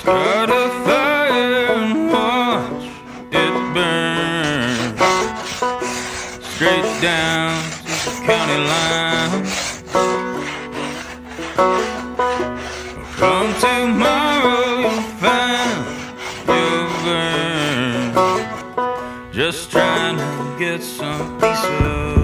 Start a fire and watch it burn straight down to the county line. Come tomorrow, you'll find you'll burn, just trying to get some peace of